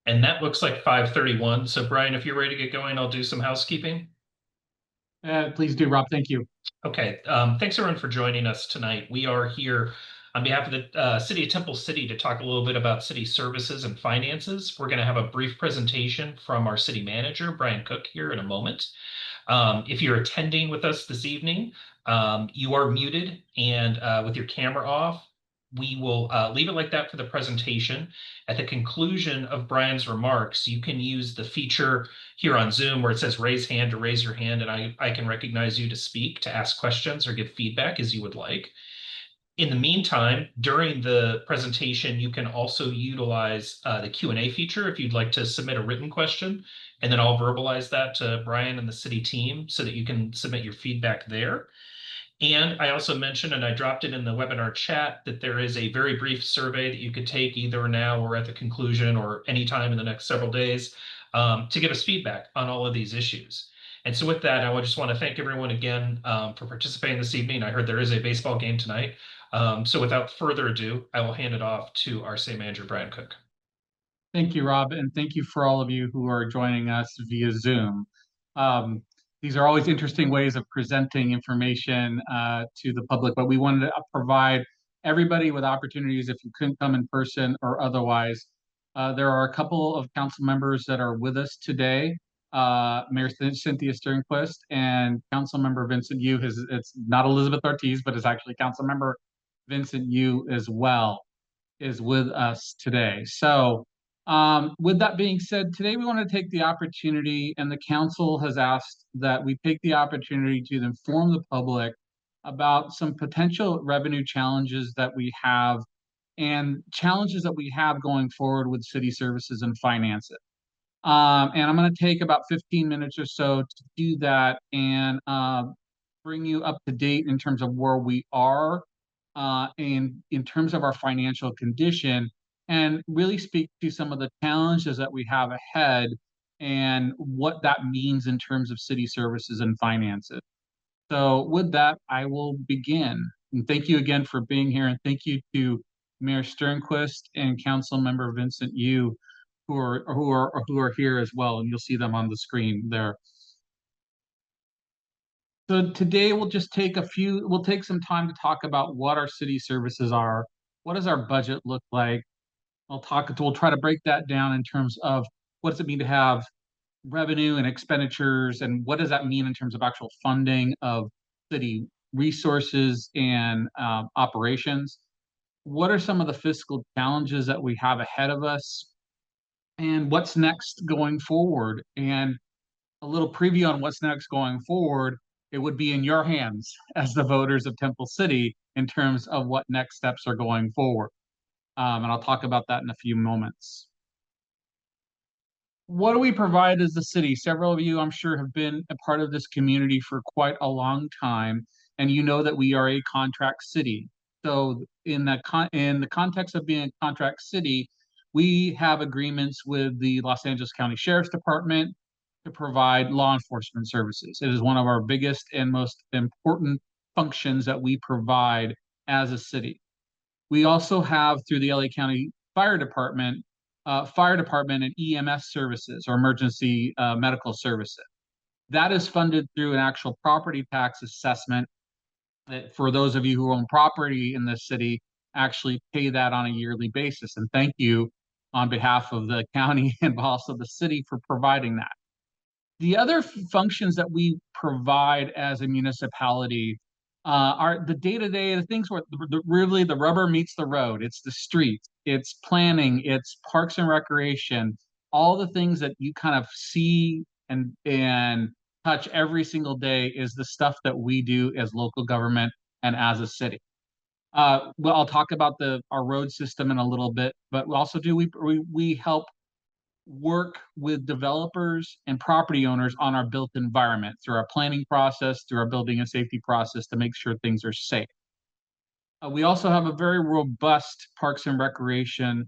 And that looks like 5:31. So Brian, if you're ready to get going, I'll do some housekeeping. Please do, Rob. Thank you. Okay. Thanks everyone for joining us tonight. We are here on behalf of the City of Temple City to talk a little bit about city services and finances. We're going to have a brief presentation from our city manager, Brian Cook, here in a moment. If you're attending with us this evening, you are muted and with your camera off. We will leave it like that for the presentation. At the conclusion of Brian's remarks, you can use the feature here on Zoom where it says raise hand to raise your hand, and I can recognize you to speak, to ask questions or give feedback as you would like. In the meantime, during the presentation, you can also utilize the Q&A feature if you'd like to submit a written question, and then I'll verbalize that to Brian and the city team so that you can submit your feedback there. And I also mentioned, and I dropped it in the webinar chat, that there is a very brief survey that you could take either now or at the conclusion or anytime in the next several days to give us feedback on all of these issues. And so with that, I just want to thank everyone again for participating this evening. I heard there is a baseball game tonight. So without further ado, I will hand it off to our city manager, Brian Cook. Thank you, Rob, and thank you for all of you who are joining us via Zoom. Um, these are always interesting ways of presenting information to the public, but we wanted to provide everybody with opportunities if you couldn't come in person or otherwise. There are a couple of council members that are with us today. Mayor Cynthia Sternquist and Council Member Vincent Yu. It's not Elizabeth Ortiz, but it's actually Council Member Vincent Yu as well is with us today. So with that being said, today we want to take the opportunity, and the council has asked that we take the opportunity to inform the public about some potential revenue challenges that we have and challenges that we have going forward with city services and finances. And I'm going to take about 15 minutes or so to do that and bring you up to date in terms of where we are and in terms of our financial condition, and really speak to some of the challenges that we have ahead and what that means in terms of city services and finances. So with that, I will begin. And thank you again for being here, and thank you to Mayor Sternquist and Council Member Vincent Yu who are here as well, and you'll see them on the screen there. So today we'll take some time to talk about what our city services are. What does our budget look like? We'll try to break that down in terms of what does it mean to have revenue and expenditures, and what does that mean in terms of actual funding of city resources and operations? What are some of the fiscal challenges that we have ahead of us? And what's next going forward? And a little preview on what's next going forward, it would be in your hands as the voters of Temple City in terms of what next steps are going forward. And I'll talk about that in a few moments. What do we provide as the city? Several of you, I'm sure, have been a part of this community for quite a long time, and you know that we are a contract city. So in the context of being a contract city, we have agreements with the Los Angeles County Sheriff's Department to provide law enforcement services. It is one of our biggest and most important functions that we provide as a city. We also have, through the LA County Fire Department and EMS services, or emergency medical services. That is funded through an actual property tax assessment that, for those of you who own property in this city, actually pay that on a yearly basis. And thank you on behalf of the county and also the city for providing that. The other functions that we provide as a municipality are the day-to-day, the things where really the rubber meets the road. It's the streets, it's planning, it's parks and recreation, all the things that you kind of see and touch every single day is the stuff that we do as local government and as a city. Well, I'll talk about our road system in a little bit, but we help work with developers and property owners on our built environment through our planning process, through our building and safety process to make sure things are safe. We also have a very robust parks and recreation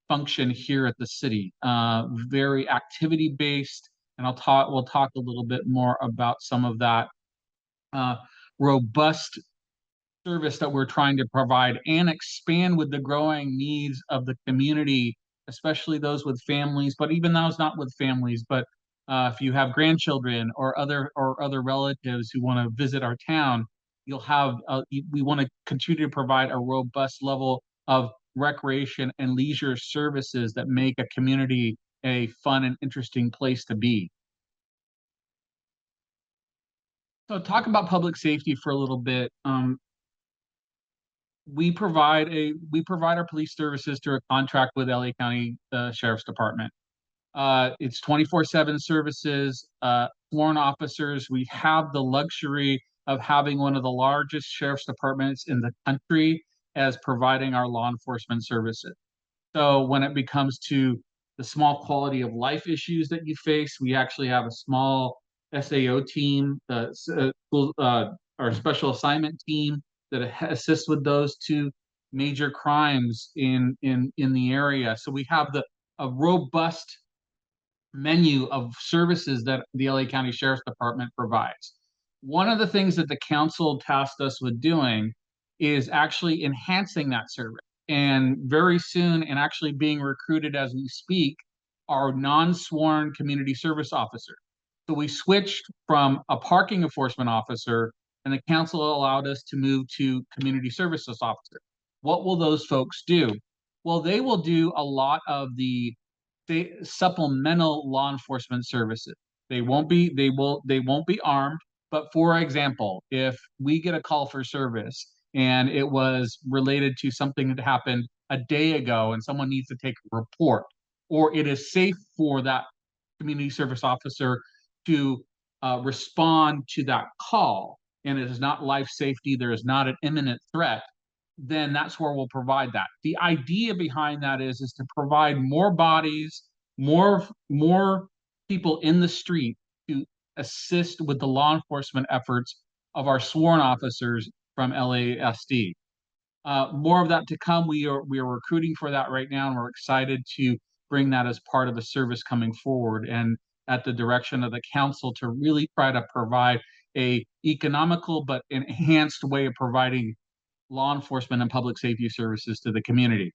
function here at the city, very activity based, and we'll talk a little bit more about some of that robust service that we're trying to provide and expand with the growing needs of the community especially those with families, but even those not with families, but if you have grandchildren or other relatives who want to visit our town, you'll have we want to continue to provide a robust level of recreation and leisure services that make a community a fun and interesting place to be. So talk about public safety for a little bit. We provide our police services through a contract with LA County Sheriff's Department. It's 24/7 services, sworn officers. We have the luxury of having one of the largest sheriff's departments in the country as providing our law enforcement services. So when it comes to the small quality of life issues that you face, we actually have a small SAO team, our special assignment team that assists with those two major crimes in the area. So we have a robust menu of services that the LA County Sheriff's Department provides. One of the things that the council tasked us with doing is actually enhancing that service. And very soon, and actually being recruited as we speak, are non-sworn community service officers. So we switched from a parking enforcement officer, and the council allowed us to move to community services officer. What will those folks do? Well, they will do a lot of the supplemental law enforcement services. They won't be armed, but for example, if we get a call for service and it was related to something that happened a day ago and someone needs to take a report, or it is safe for that community service officer to respond to that call and it is not life safety, there is not an imminent threat, then that's where we'll provide that. The idea behind that is to provide more bodies, more people in the street to assist with the law enforcement efforts of our sworn officers from LASD. More of that to come. We are recruiting for that right now, and we're excited to bring that as part of the service coming forward, and at the direction of the council to really try to provide a economical but enhanced way of providing law enforcement and public safety services to the community.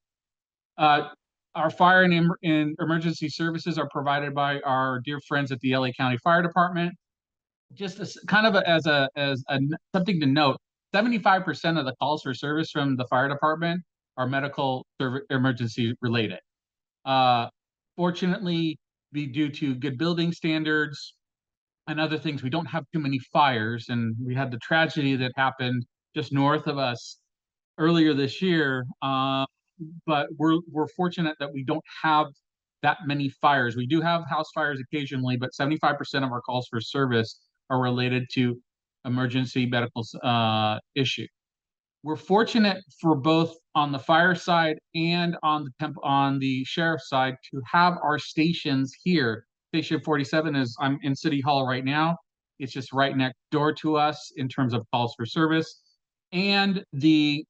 Uh, our fire and emergency services are provided by our dear friends at the LA County Fire Department. Just kind of as something to note, 75% of the calls for service from the fire department are medical emergency related. Uh, Fortunately, due to good building standards and other things, we don't have too many fires. And we had the tragedy that happened just north of us earlier this year. But we're fortunate that we don't have that many fires. We do have house fires occasionally, but 75% of our calls for service are related to emergency medical issue. We're fortunate for both on the fire side and on the sheriff's side to have our stations here. Station 47 is, I'm in City Hall right now. It's just right next door to us in terms of calls for service. And the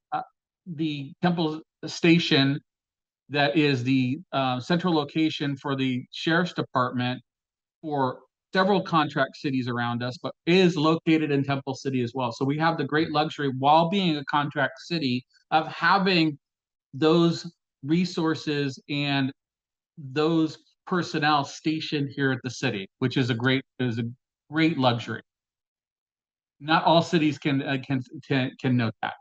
Temple Station that is the central location for the sheriff's department for several contract cities around us, but is located in Temple City as well. So we have the great luxury, while being a contract city, of having those resources and those personnel stationed here at the city, which is a great luxury. Not all cities can note that.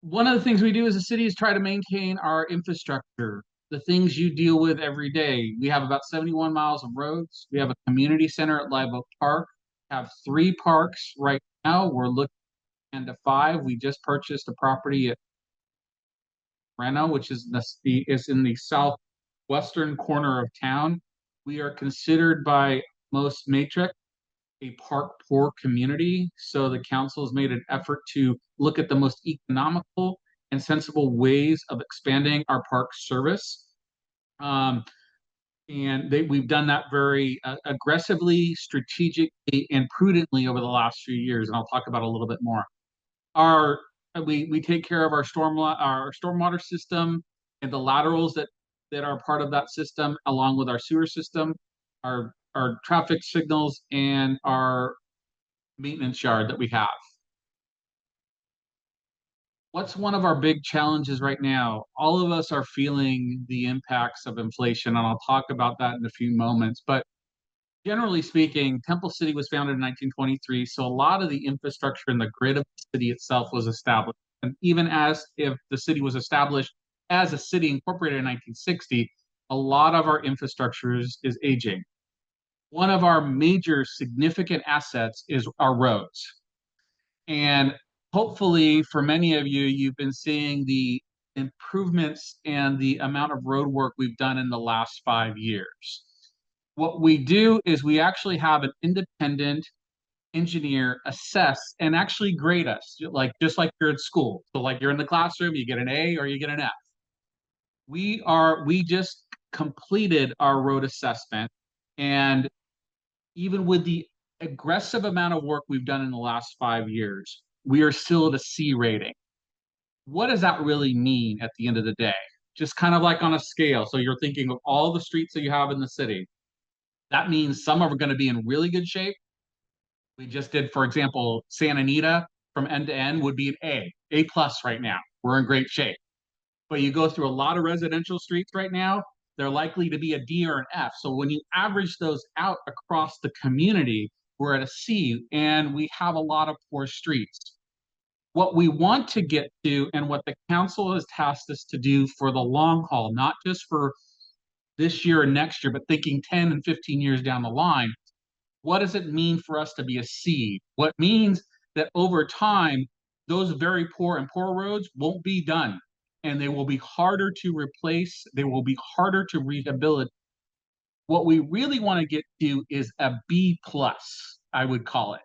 One of the things we do as a city is try to maintain our infrastructure, the things you deal with every day. We have about 71 miles of roads. We have a community center at Live Oak Park. Have 3 parks right now. We're looking into 5. We just purchased a property at Reno, which is in the southwestern corner of town. We are considered by most Matrix a park poor community. So the council has made an effort to look at the most economical and sensible ways of expanding our park service. And we've done that very aggressively, strategically, and prudently over the last few years. And I'll talk about a little bit more. We take care of our stormwater system and the laterals that are part of that system, along with our sewer system, our traffic signals, and our maintenance yard that we have. What's one of our big challenges right now? All of us are feeling the impacts of inflation, and I'll talk about that in a few moments. But generally speaking, Temple City was founded in 1923, so a lot of the infrastructure and the grid of the city itself was established. And even as if the city was established as a city incorporated in 1960, a lot of our infrastructure is aging. One of our major significant assets is our roads. And hopefully, for many of you, you've been seeing the improvements and the amount of road work we've done in the last 5 years. What we do is we actually have an independent engineer assess and actually grade us, like just like you're at school. So, like you're in the classroom, you get an A or you get an F. We just completed our road assessment, and even with the aggressive amount of work we've done in the last 5 years, we are still at a C rating. What does that really mean at the end of the day? Just kind of like on a scale. So you're thinking of all the streets that you have in the city. That means some are going to be in really good shape. We just did, for example, Santa Anita from end to end would be an A plus right now. We're in great shape. But you go through a lot of residential streets right now, they're likely to be a D or an F. So when you average those out across the community, we're at a C, and we have a lot of poor streets. What we want to get to, and what the council has tasked us to do for the long haul, not just for this year and next year, but thinking 10 and 15 years down the line, what does it mean for us to be a C? What means that over time, those very poor and poor roads won't be done, and they will be harder to replace. They will be harder to rehabilitate. What we really want to get to is a B plus, I would call it.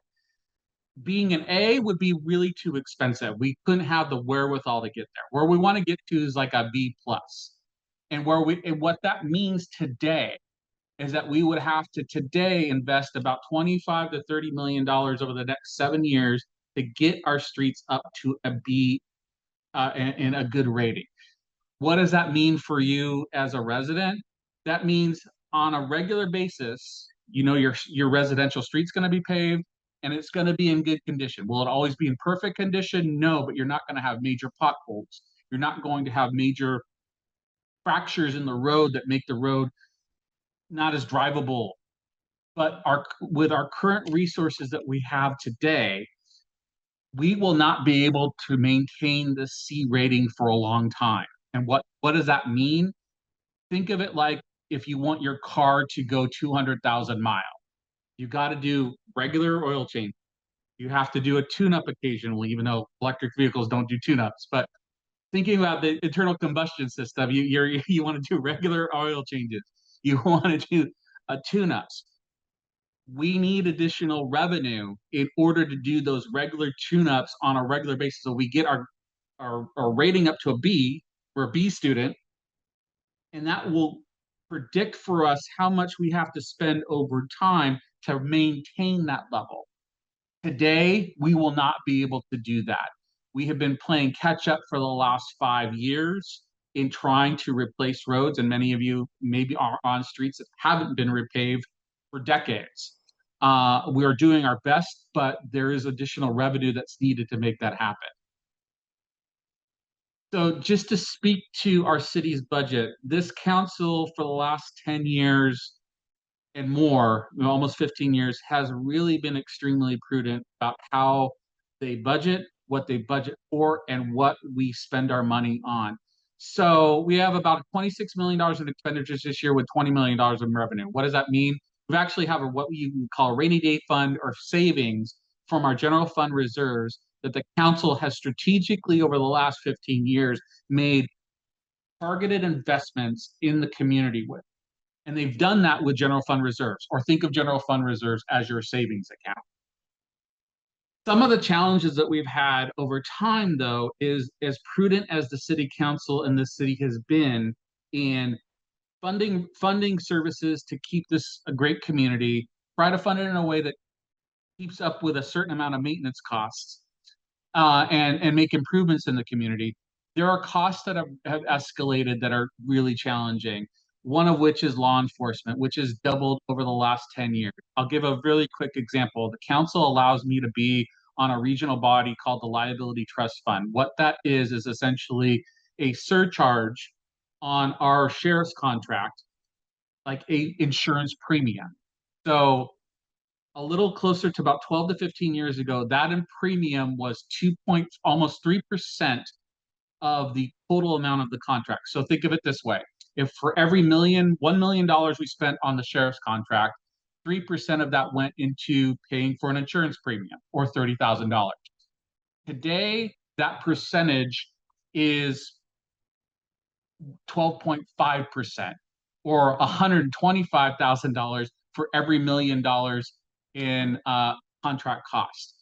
Being an A would be really too expensive. We couldn't have the wherewithal to get there. Where we want to get to is like a B plus. And what that means today is that we would have to today invest about 25 to 30 million dollars over the next 7 years to get our streets up to a B and a good rating. What does that mean for you as a resident? That means on a regular basis, your residential street's going to be paved and it's going to be in good condition. Will it always be in perfect condition? No, but you're not going to have major potholes. You're not going to have major fractures in the road that make the road not as drivable. But with our current resources that we have today, we will not be able to maintain the C rating for a long time. And what does that mean? Think of it like if you want your car to go 200,000 miles, you got to do regular oil change. You have to do a tune-up occasionally, even though electric vehicles don't do tune-ups. But thinking about the internal combustion system, you want to do regular oil changes. You want to do a tune-ups. We need additional revenue in order to do those regular tune-ups on a regular basis. So we get our rating up to a B for a B student, and that will predict for us how much we have to spend over time to maintain that level. Today, we will not be able to do that. We have been playing catch up for the last 5 years in trying to replace roads, and many of you maybe are on streets that haven't been repaved for decades. We are doing our best, but there is additional revenue that's needed to make that happen. So just to speak to our city's budget, this council for the last 10 years and more, almost 15 years, has really been extremely prudent about how they budget, what they budget for, and what we spend our money on. So we have about $26 million in expenditures this year with $20 million in revenue. What does that mean? We actually have what we call a rainy day fund or savings from our general fund reserves that the council has strategically over the last 15 years made targeted investments in the community with. And they've done that with general fund reserves, or think of general fund reserves as your savings account. Some of the challenges that we've had over time, though, is as prudent as the city council and the city has been in funding services to keep this a great community, try to fund it in a way that keeps up with a certain amount of maintenance costs, and make improvements in the community. There are costs that have escalated that are really challenging. One of which is law enforcement, which has doubled over the last 10 years. I'll give a really quick example. The council allows me to be on a regional body called the Liability Trust Fund. What that is essentially a surcharge on our sheriff's contract, like a insurance premium. So a little closer to about 12 to 15 years ago, that in premium was almost 3% of the total amount of the contract. So think of it this way. If for every $1 million we spent on the sheriff's contract, 3% of that went into paying for an insurance premium or $30,000. Today, that percentage is 12.5% or $125,000 for every $1 million in contract cost.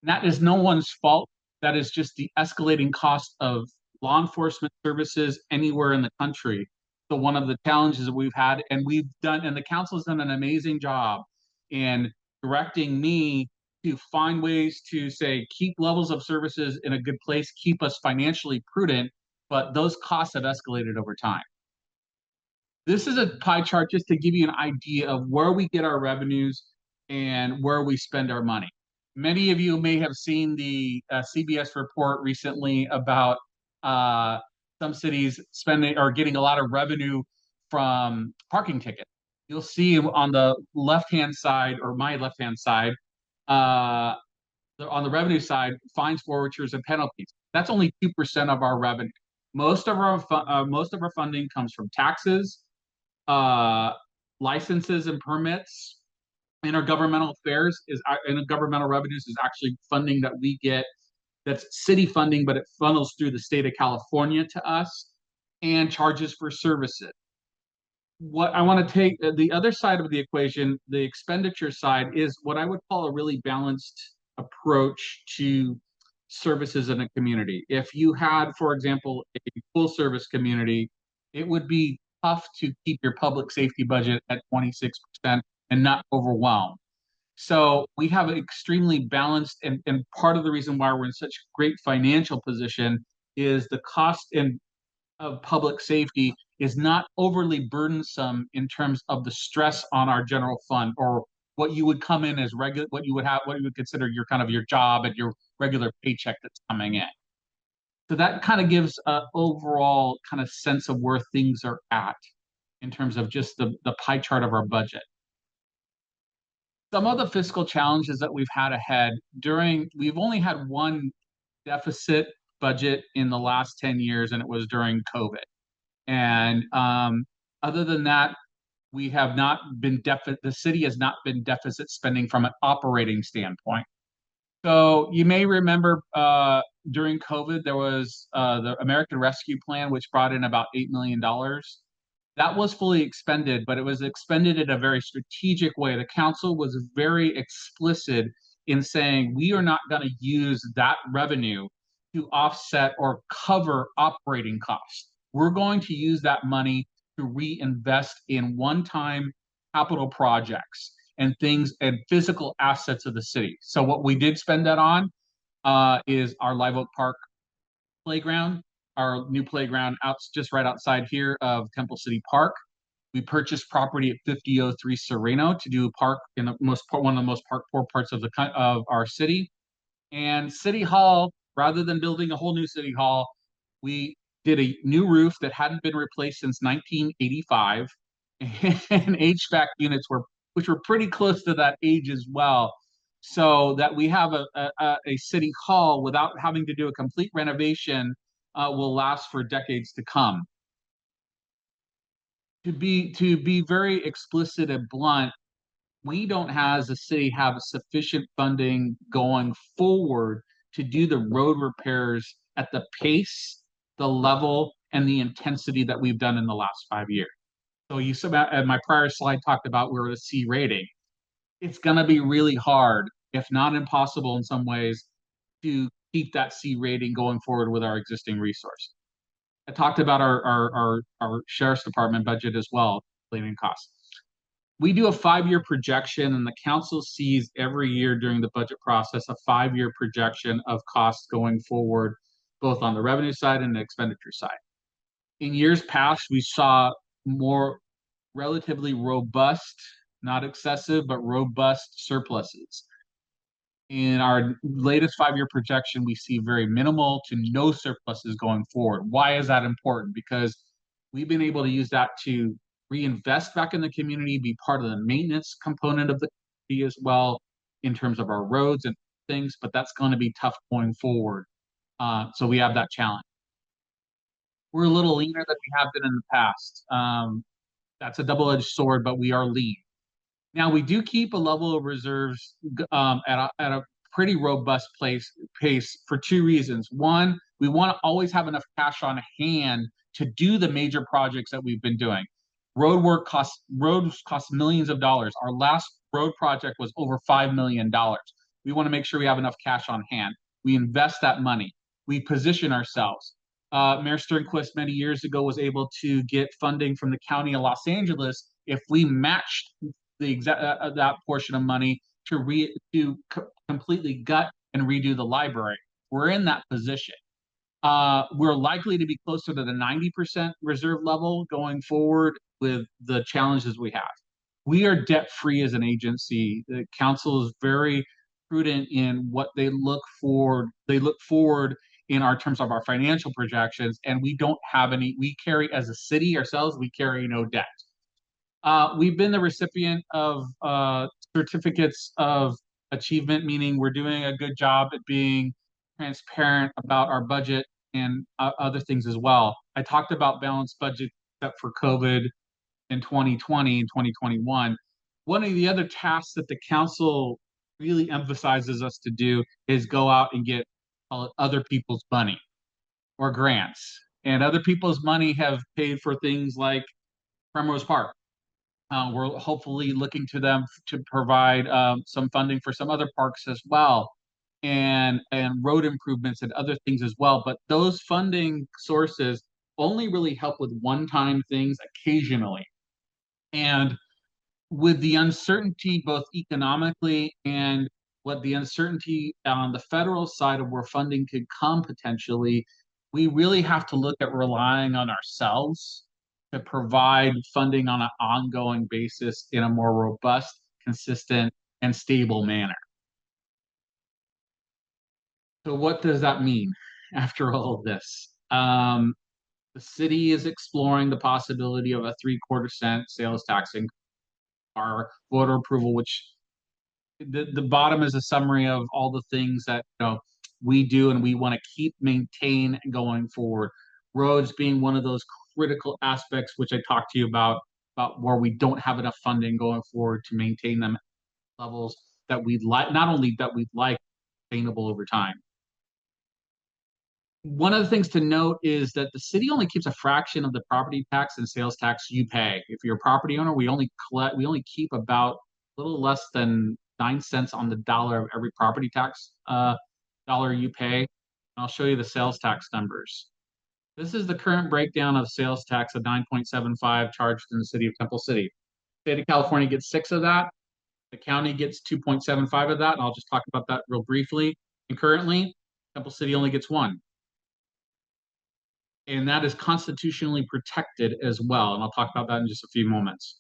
And that is no one's fault. That is just the escalating cost of law enforcement services anywhere in the country. So one of the challenges that we've had, and the council's done an amazing job in directing me to find ways to say, keep levels of services in a good place, keep us financially prudent, but those costs have escalated over time. This is a pie chart just to give you an idea of where we get our revenues and where we spend our money. Many of you may have seen the CBS report recently about some cities spending or getting a lot of revenue from parking tickets. You'll see on the left-hand side, or my left-hand side, on the revenue side, fines, forfeitures, and penalties. That's only 2% of our revenue. Most of our funding comes from taxes, licenses and permits. Intergovernmental affairs intergovernmental revenues is actually funding that we get, that's city funding, but it funnels through the state of California to us, and charges for services. What I want to take the other side of the equation, the expenditure side, is what I would call a really balanced approach to services in a community. If you had, for example, a full service community, it would be tough to keep your public safety budget at 26% and not overwhelmed. So we have an extremely balanced, and part of the reason why we're in such great financial position is the cost of public safety is not overly burdensome in terms of the stress on our general fund, or what you would come in as regular, what you would consider your kind of your job and your regular paycheck that's coming in. So that kind of gives an overall kind of sense of where things are at in terms of just the pie chart of our budget. Some of the fiscal challenges that we've had ahead we've only had one deficit budget in the last 10 years, and it was during COVID. And other than that, we have not been the city has not been deficit spending from an operating standpoint. So you may remember during COVID, there was the American Rescue Plan, which brought in about $8 million. That was fully expended, but it was expended in a very strategic way. The council was very explicit in saying we are not going to use that revenue to offset or cover operating costs. We're going to use that money to reinvest in one-time capital projects and things and physical assets of the city. So what we did spend that on is our Live Oak Park playground, our new playground just right outside here of Temple City Park. We purchased property at 5003 Sereno to do a park in one of the most poor parts of our city. And City Hall, rather than building a whole new City Hall, we did a new roof that hadn't been replaced since 1985, and HVAC units which were pretty close to that age as well, so that we have a City Hall without having to do a complete renovation will last for decades to come. To be very explicit and blunt, we don't, as a city, have sufficient funding going forward to do the road repairs at the pace, the level, and the intensity that we've done in the last 5 years. So you saw my prior slide talked about we're at a C rating. It's going to be really hard, if not impossible in some ways, to keep that C rating going forward with our existing resources. I talked about our sheriff's department budget as well, planning costs. We do a 5-year projection, and the council sees every year during the budget process a 5-year projection of costs going forward, both on the revenue side and the expenditure side. In years past, we saw more relatively robust, not excessive, but robust surpluses. In our latest 5-year projection, we see very minimal to no surpluses going forward. Why is that important? Because we've been able to use that to reinvest back in the community, be part of the maintenance component of the community as well, in terms of our roads and things, but that's going to be tough going forward. So we have that challenge. We're a little leaner than we have been in the past. That's a double-edged sword, but we are lean. Now, we do keep a level of reserves at a pretty robust pace for two reasons. One, we want to always have enough cash on hand to do the major projects that we've been doing. Roads cost millions of dollars. Our last road project was over $5 million. We want to make sure we have enough cash on hand. We invest that money. We position ourselves. Mayor Sternquist many years ago was able to get funding from the County of Los Angeles if we matched the exact that portion of money to completely gut and redo the library. We're in that position. We're likely to be closer to the 90% reserve level going forward with the challenges we have. We are debt free as an agency. The council is very prudent in what they look for. They look forward in our terms of our financial projections, and we don't have any. We carry as a city ourselves. We carry no debt. We've been the recipient of certificates of achievement, meaning we're doing a good job at being transparent about our budget and other things as well. I talked about balanced budget except for COVID in 2020 and 2021. One of the other tasks that the council really emphasizes us to do is go out and get other people's money or grants. And other people's money have paid for things like Primrose Park. We're hopefully looking to them to provide some funding for some other parks as well, and road improvements and other things as well. But those funding sources only really help with one-time things occasionally. And with the uncertainty, both economically and what the uncertainty on the federal side of where funding could come potentially, we really have to look at relying on ourselves to provide funding on an ongoing basis in a more robust, consistent, and stable manner. So what does that mean after all of this? The city is exploring the possibility of a 3/4 cent sales tax increase. Our voter approval, which the bottom is a summary of all the things that we do and we want to keep maintain going forward. Roads being one of those critical aspects, which I talked to you about where we don't have enough funding going forward to maintain them levels that we'd like, not only that we'd like, sustainable over time. One of the things to note is that the city only keeps a fraction of the property tax and sales tax you pay. If you're a property owner, we only keep about a little less than 9 cents on the dollar of every property tax dollar you pay. I'll show you the sales tax numbers. This is the current breakdown of sales tax of 9.75 charged in the city of Temple City. The state of California gets 6 of that. The county gets 2.75 of that. And I'll just talk about that real briefly. And currently, Temple City only gets 1. And that is constitutionally protected as well. And I'll talk about that in just a few moments.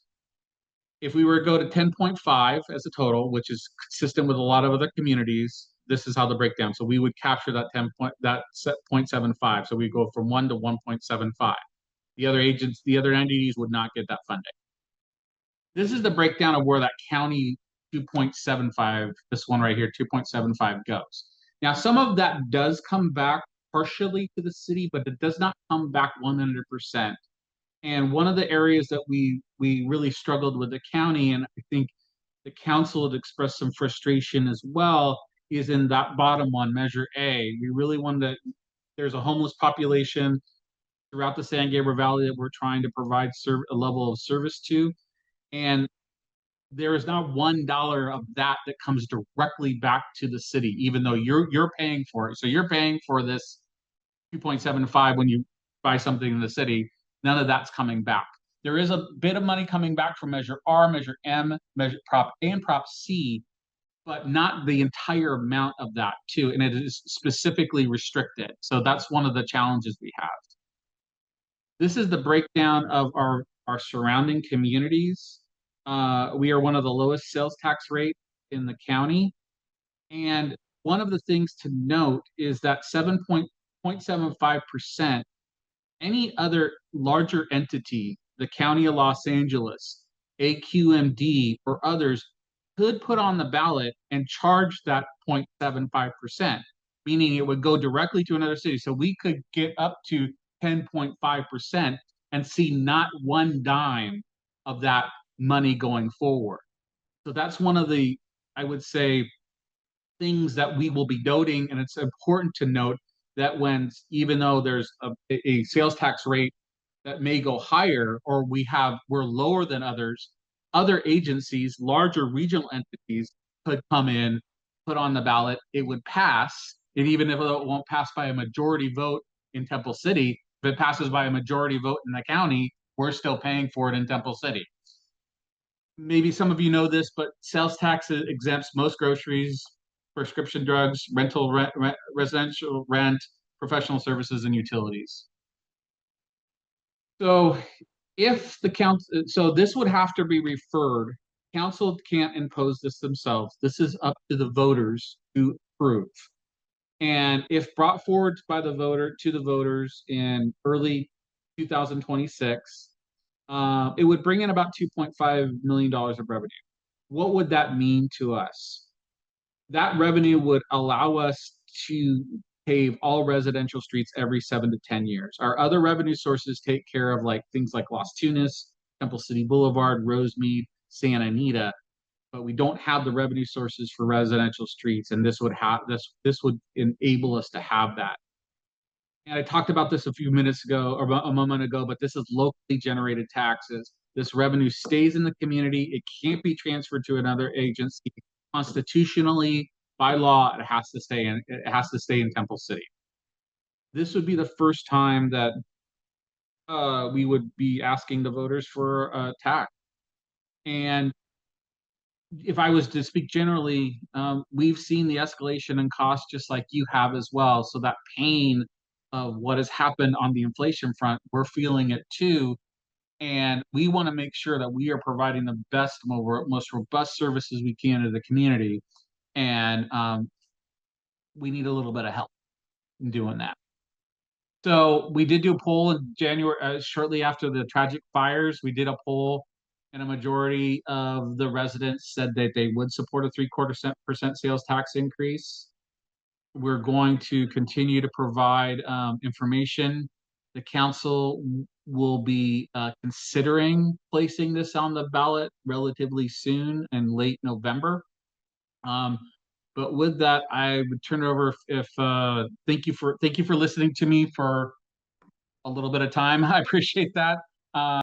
If we were to go to 10.5 as a total, which is consistent with a lot of other communities, this is how the breakdown. So we would capture that 0.75. So we go from 1 to 1.75. The other entities would not get that funding. This is the breakdown of where that county 2.75, this one right here, 2.75 goes. Now, some of that does come back partially to the city, but it does not come back 100%. And one of the areas that we really struggled with the county, and I think the council had expressed some frustration as well, is in that bottom one, Measure A. We really wanted to, there's a homeless population throughout the San Gabriel Valley that we're trying to provide a level of service to. And there is not $1 of that comes directly back to the city, even though you're paying for it. So you're paying for this 2.75 when you buy something in the city. None of that's coming back. There is a bit of money coming back from Measure R, Measure M, Measure Prop A, and Prop C, but not the entire amount of that too. And it is specifically restricted. So that's one of the challenges we have. This is the breakdown of our surrounding communities. We are one of the lowest sales tax rates in the county. And one of the things to note is that 7.75%, any other larger entity, the County of Los Angeles, AQMD, or others, could put on the ballot and charge that 0.75%, meaning it would go directly to another city. So we could get up to 10.5% and see not one dime of that money going forward. So that's one of the, I would say, things that we will be noting, and it's important to note that when, even though there's a sales tax rate that may go higher, or we're lower than others, other agencies, larger regional entities could come in, put on the ballot, it would pass. And even if it won't pass by a majority vote in Temple City, if it passes by a majority vote in the county, we're still paying for it in Temple City. Maybe some of you know this, but sales tax exempts most groceries, prescription drugs, rental rent, residential rent, professional services, and utilities. So if the council, so this would have to be referred. Council can't impose this themselves. This is up to the voters to approve. And if brought forward by the voter to the voters in early 2026, it would bring in about $2.5 million of revenue. What would that mean to us? That revenue would allow us to pave all residential streets every 7 to 10 years. Our other revenue sources take care of like things like Las Tunas, Temple City Boulevard, Rosemead, Santa Anita, but we don't have the revenue sources for residential streets, and this would enable us to have that. And I talked about this a few minutes ago, or a moment ago, but this is locally generated taxes. This revenue stays in the community. It can't be transferred to another agency. Constitutionally, by law, it has to stay in Temple City. This would be the first time that we would be asking the voters for a tax. And if I was to speak generally, we've seen the escalation in costs just like you have as well. So that pain of what has happened on the inflation front, we're feeling it too. And we want to make sure that we are providing the best, most robust services we can to the community. And we need a little bit of help in doing that. So we did do a poll in January, shortly after the tragic fires. We did a poll, and a majority of the residents said that they would support a 0.75% sales tax increase. We're going to continue to provide information. The council will be considering placing this on the ballot relatively soon in late November. But with that, I would turn it over. If thank you for listening to me for a little bit of time. I appreciate that.